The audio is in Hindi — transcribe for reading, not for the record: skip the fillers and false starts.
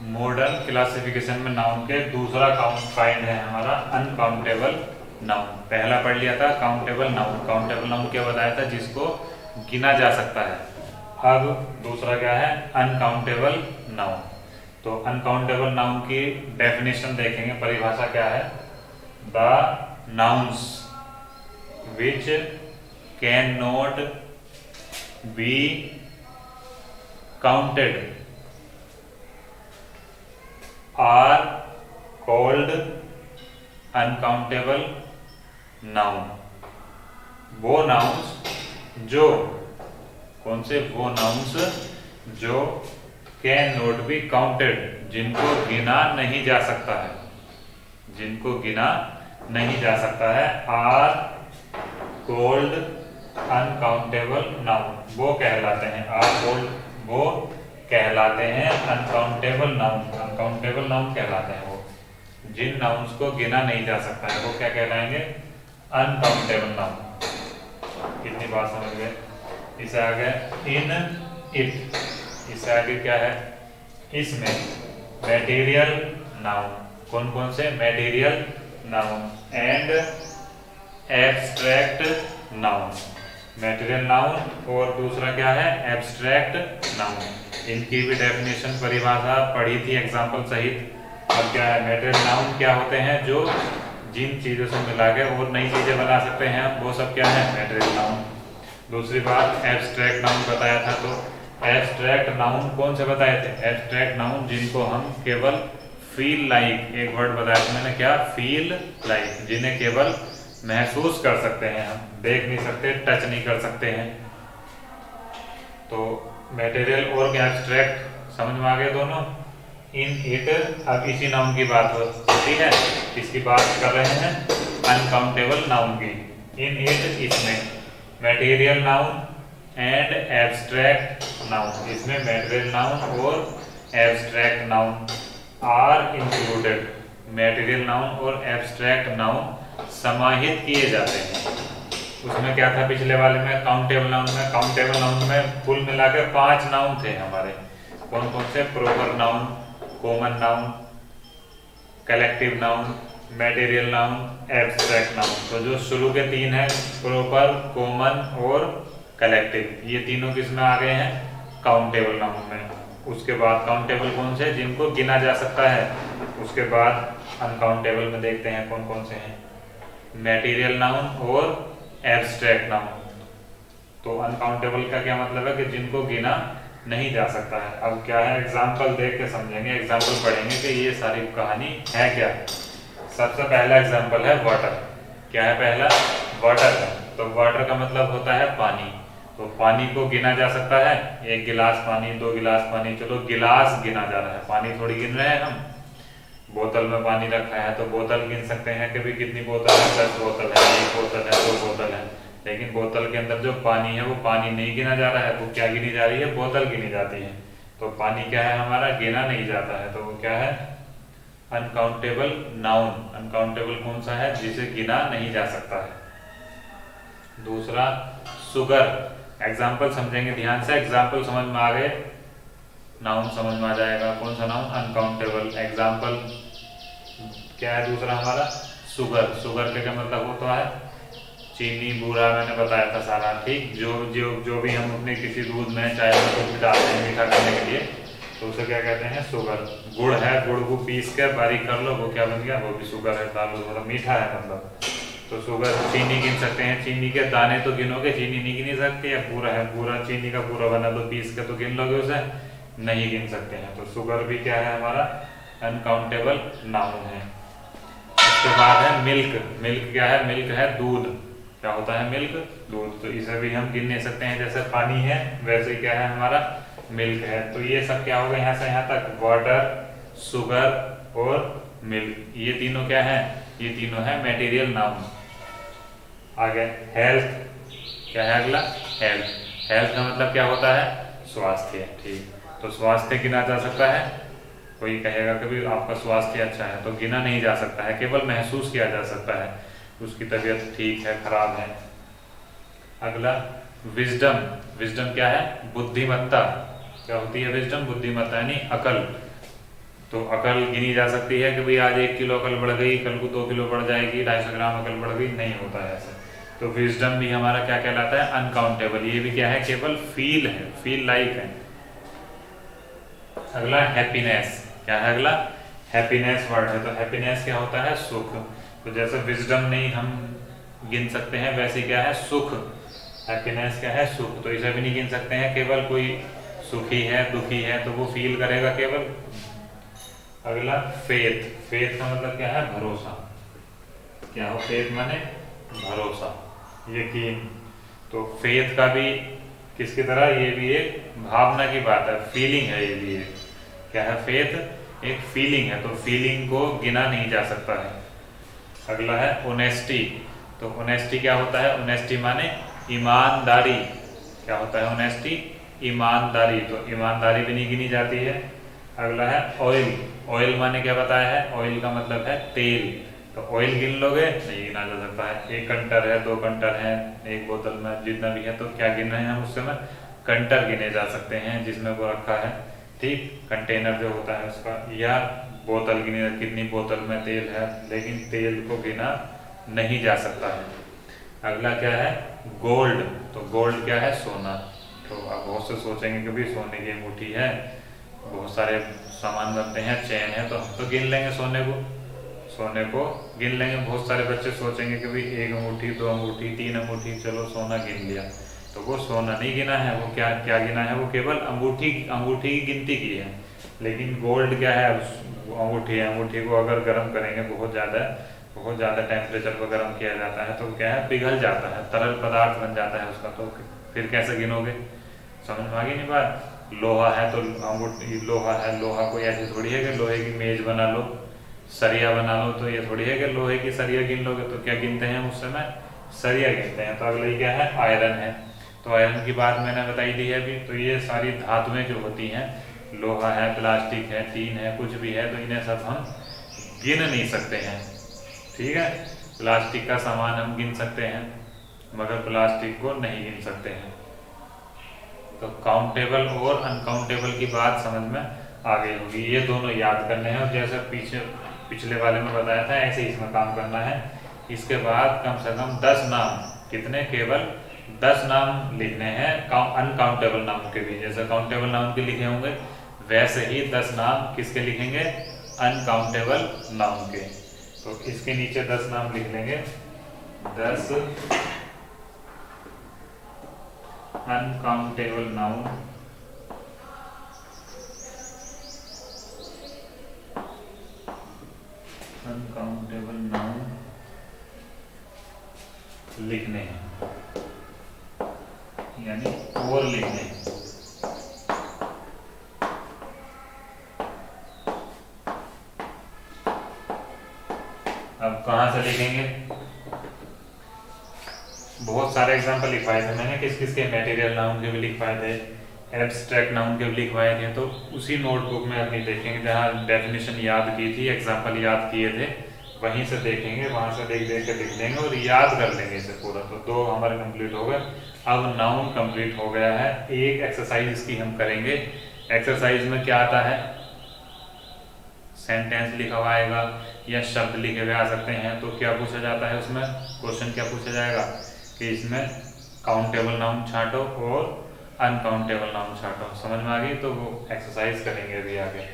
मॉडर्न क्लासिफिकेशन में नाउन के दूसरा काइंड है हमारा अनकाउंटेबल नाउन। पहला पढ़ लिया था काउंटेबल नाउन। काउंटेबल नाउन क्या बताया था, जिसको गिना जा सकता है। अब दूसरा क्या है, अनकाउंटेबल नाउन। तो अनकाउंटेबल नाउन की डेफिनेशन देखेंगे, परिभाषा क्या है। The nouns which can not be counted are called uncountable noun. वो नाउन्स जो, कौन से, वो नाउन्स जो कैन नॉट बी काउंटेड, जिनको गिना नहीं जा सकता है, जिनको गिना नहीं जा सकता है, आर कॉल्ड अनकाउंटेबल नाउन। वो कहलाते हैं, आर कॉल्ड, वो कहलाते हैं अनकाउंटेबल नाउन। अनकाउंटेबल नाउन कहलाते हैं वो, जिन नाउन्स को गिना नहीं जा सकता है, वो क्या कहलाएंगे, अनकाउंटेबल नाउन। कितनी बात समझ गए। इसे आगे इन इट, इससे आगे क्या है, इसमें मटेरियल नाउन। कौन कौन से, material noun and abstract noun. Material noun और दूसरा क्या है, एब्स्ट्रैक्ट नाउन। इनकी भी डेफिनेशन, परिभाषा पढ़ी थी एग्जाम्पल सहित। अब क्या है, मटेरियल नाउन क्या होते हैं, जो जिन चीज़ों से मिला के और नई चीज़ें बना सकते हैं, वो सब क्या है, मटेरियल नाउन। दूसरी बात एब्स्ट्रैक्ट नाउन बताया था। तो एब्स्ट्रैक्ट नाउन कौन से बताए थे, एब्स्ट्रैक्ट नाउन जिनको हम केवल फील लाइक, एक वर्ड बताया था मैंने, क्या, फील लाइक, जिन्हें केवल महसूस कर सकते हैं, हम देख नहीं सकते, टच नहीं कर सकते हैं। तो मटेरियल और एब्स्ट्रैक्ट समझ में आ गए दोनों। इन इट, अब इसी नाउन की बात होती है, इसकी बात कर रहे हैं अनकाउंटेबल नाउन की। इन इट, इसमें material noun and abstract noun, इसमें मटेरियल नाउन और abstract noun are included. Material noun और एब्स्ट्रैक्ट नाउन समाहित किए जाते हैं। उसमें क्या था पिछले वाले में, काउंटेबल नाउन में, काउंटेबल नाउन में कुल मिलाकर 5 नाउन थे हमारे। कौन कौन से, proper noun, common noun, collective noun, material noun, abstract noun. तो जो शुरू के 3 हैं, प्रॉपर, कॉमन और कलेक्टिव, ये तीनों किसमें आ गए हैं, काउंटेबल नाउन में। उसके बाद काउंटेबल कौन से, जिनको गिना जा सकता है। उसके बाद अनकाउंटेबल में देखते हैं कौन कौन से हैं, मटेरियल नाउन और एब्स्ट्रैक्ट नाउन। तो अनकाउंटेबल का क्या मतलब है, कि जिनको गिना नहीं जा सकता है। अब क्या है, एग्जाम्पल देख के समझेंगे, एग्जाम्पल पढ़ेंगे कि ये सारी कहानी है क्या। सबसे पहला एग्जाम्पल है वाटर। क्या है पहला, वाटर है। तो वाटर का मतलब होता है पानी। तो पानी को गिना जा सकता है, 1 गिलास पानी, 2 गिलास पानी, चलो गिलास गिना जा रहा है, पानी थोड़ी गिन रहे हैं हम। बोतल में पानी रखा है तो बोतल गिन सकते हैं कि भाई कितनी बोतल है, 10 बोतल है, 1 बोतल है, 2 बोतल है। लेकिन बोतल के अंदर जो पानी है वो पानी नहीं गिना जा रहा है, तो क्या गिनी जा रही है, बोतल गिनी जाती है। तो पानी क्या है हमारा, गिना नहीं जाता है, तो वो क्या है, अनकाउंटेबल नाउन। अनकाउंटेबल कौन सा है, जिसे गिना नहीं जा सकता है। दूसरा शुगर। एग्जाम्पल समझेंगे ध्यान से, एग्जाम्पल समझ में आ गए, नाउन समझ में आ जाएगा। कौन सा नाउन, अनकाउंटेबल। एग्जाम्पल क्या है दूसरा हमारा, शुगर। शुगर का क्या मतलब होता है, चीनी, बूरा, मैंने बताया था सारा, ठीक। जो जो जो भी हम अपने किसी दूध में चाय में कुछ भी डालते हैं मीठा करने के लिए, तो उसे क्या कहते हैं, शुगर। गुड़ है, गुड़ को पीस कर बारीक कर लो, वो क्या बन गया, वो भी शुगर है, डालो, मतलब मीठा है मतलब। तो शुगर। चीनी गिन सकते हैं, चीनी के दाने तो गिनोगे, चीनी नहीं गिनी सकती है। पूरा है, पूरा चीनी का पूरा बना दो पीस के, तो गिन लोगे उसे, नहीं गिन सकते हैं। तो शुगर भी क्या है हमारा, अनकाउंटेबल नाउन है। उसके बाद है मिल्क। मिल्क क्या है, मिल्क है दूध। क्या होता है, मिल्क, दूध। तो इसे भी हम गिन नहीं सकते हैं, जैसे पानी है वैसे क्या है हमारा, मिल्क है। तो ये सब क्या होगा, यहाँ से यहाँ तक, वाटर, शुगर और मिल्क, ये तीनों क्या है, ये तीनों है मटेरियल नाउन। आगे हेल्थ। क्या है अगला, हेल्थ। हेल्थ का मतलब क्या होता है, स्वास्थ्य, ठीक। तो स्वास्थ्य गिना जा सकता है। कोई कहेगा कि भी आपका स्वास्थ्य अच्छा है, तो गिना नहीं जा सकता है, केवल महसूस किया जा सकता है, उसकी तबीयत ठीक है, खराब है। अगला विजडम। विजडम क्या है, बुद्धिमत्ता। क्या होती है विजडम, बुद्धिमत्ता यानी अकल। तो अकल गिनी जा सकती है कि भाई आज 1 किलो अकल बढ़ गई, कल को 2 किलो बढ़ जाएगी, 250 ग्राम अकल बढ़ गई, नहीं होता है ऐसे। तो विजडम भी हमारा क्या कहलाता है, अनकाउंटेबल। ये भी क्या है, केवल फील है, फील लाइक है। अगला हैप्पीनेस, क्या है अगला, हैप्पीनेस वर्ड है। तो हैप्पीनेस क्या होता है, सुख। तो जैसे विजडम नहीं हम गिन सकते हैं, वैसे क्या है, सुख। हैप्पीनेस क्या है, सुख। तो इसे भी नहीं गिन सकते हैं, केवल कोई सुखी है दुखी है तो वो फील करेगा केवल। अगला फेथ, फेथ का मतलब क्या है, भरोसा। क्या हो, फेथ माने भरोसा, यकीन। तो फेथ का भी किसकी तरह, ये भी एक भावना की बात है, फीलिंग है, ये भी एक क्या है, फेथ एक फीलिंग है। तो फीलिंग को गिना नहीं जा सकता है। अगला है ऑनेस्टी। तो ऑनेस्टी क्या होता है, ऑनेस्टी माने ईमानदारी। क्या होता है ऑनेस्टी, ईमानदारी। तो ईमानदारी भी नहीं गिनी जाती है। अगला है ऑयल। ऑयल माने क्या बताया है, ऑयल का मतलब है तेल। तो ऑयल गिन लोगे, नहीं गिना जा सकता है। 1 कंटर है, 2 कंटर है, एक बोतल में जितना भी है, तो क्या गिन रहे हैं हम, उससे में कंटर गिने जा सकते हैं जिसमें वो रखा है, ठीक, कंटेनर जो होता है उसका, या बोतल गिनी, कितनी बोतल में तेल है, लेकिन तेल को गिना नहीं जा सकता है। अगला क्या है, गोल्ड। तो गोल्ड क्या है, सोना। तो अब बहुत से सोचेंगे कि भाई सोने की अंगूठी है, बहुत सारे सामान बनते हैं, चेन है, तो हम तो गिन लेंगे सोने को, सोने को गिन लेंगे। बहुत सारे बच्चे सोचेंगे कि भाई 1 अंगूठी, 2 अंगूठी, 3 अंगूठी, चलो सोना गिन लिया। तो वो सोना नहीं गिना है, वो क्या क्या गिना है, वो केवल अंगूठी, अंगूठी की गिनती की है। लेकिन गोल्ड क्या है, अंगूठी है, अंगूठी को अगर गर्म करेंगे बहुत ज़्यादा टेम्परेचर पर गर्म किया जाता है तो क्या है, पिघल जाता है, तरल पदार्थ बन जाता है उसका। तो फिर कैसे गिनोगे, समझ में आ गई नहीं बात। लोहा है तो अंगूठी, लोहा है, लोहा कोई ऐसी थोड़ी है कि लोहे की मेज बना लो, सरिया बना लो, तो ये थोड़ी है कि लोहे की सरिया गिन लोगे। तो क्या गिनते हैं उस समय, सरिया गिनते हैं। तो अगले क्या है, आयरन है। तो आयरन की बात मैंने बताई दी है अभी। तो ये सारी धातुएं जो होती हैं, लोहा है, प्लास्टिक है, टीन है, कुछ भी है, तो इन्हें सब हम गिन नहीं सकते हैं, ठीक है। प्लास्टिक का सामान हम गिन सकते हैं, मगर प्लास्टिक को नहीं गिन सकते हैं। तो काउंटेबल और अनकाउंटेबल की बात समझ में आ गई होगी। ये दोनों याद करने हैं, और जैसे पिछले वाले में बताया था ऐसे ही इसमें काम करना है। इसके बाद कम से कम 10 नाम, कितने, केवल 10 नाम लिखने हैं अनकाउंटेबल नाम के भी। जैसे काउंटेबल नाम के लिखे होंगे, वैसे ही 10 नाम किसके लिखेंगे, अनकाउंटेबल नाम के। तो इसके नीचे 10 नाम लिख लेंगे, 10 अनकाउंटेबल नाउन, अनकाउंटेबल नाउन लिखने हैं, यानी और लिखने हैं। अब कहाँ से लिखेंगे, बहुत सारे एग्जांपल लिखवाए थे मैंने, किस किस के, मटेरियल नाउन के भी लिखवाए थे, एब्स्ट्रैक्ट नाउन के भी लिखवाए थे। तो उसी नोटबुक में अपनी देखेंगे जहाँ डेफिनेशन याद की थी, एग्जांपल याद किए थे, वहीं से देखेंगे, वहां से देख देख के लिख लेंगे और याद कर लेंगे इसे पूरा। तो 2 हमारे कंप्लीट हो गए। अब नाउन कंप्लीट हो गया है। एक एक्सरसाइज इसकी हम करेंगे। एक्सरसाइज में क्या आता है, सेंटेंस लिखा हुआ आएगा या शब्द लिखे हुए आ सकते हैं। तो क्या पूछा जाता है उसमें, क्वेश्चन क्या पूछा जाएगा कि इसमें काउंटेबल नाउन छांटो और अनकाउंटेबल नाउन छांटो। समझ में आ गई। तो वो एक्सरसाइज करेंगे अभी आगे।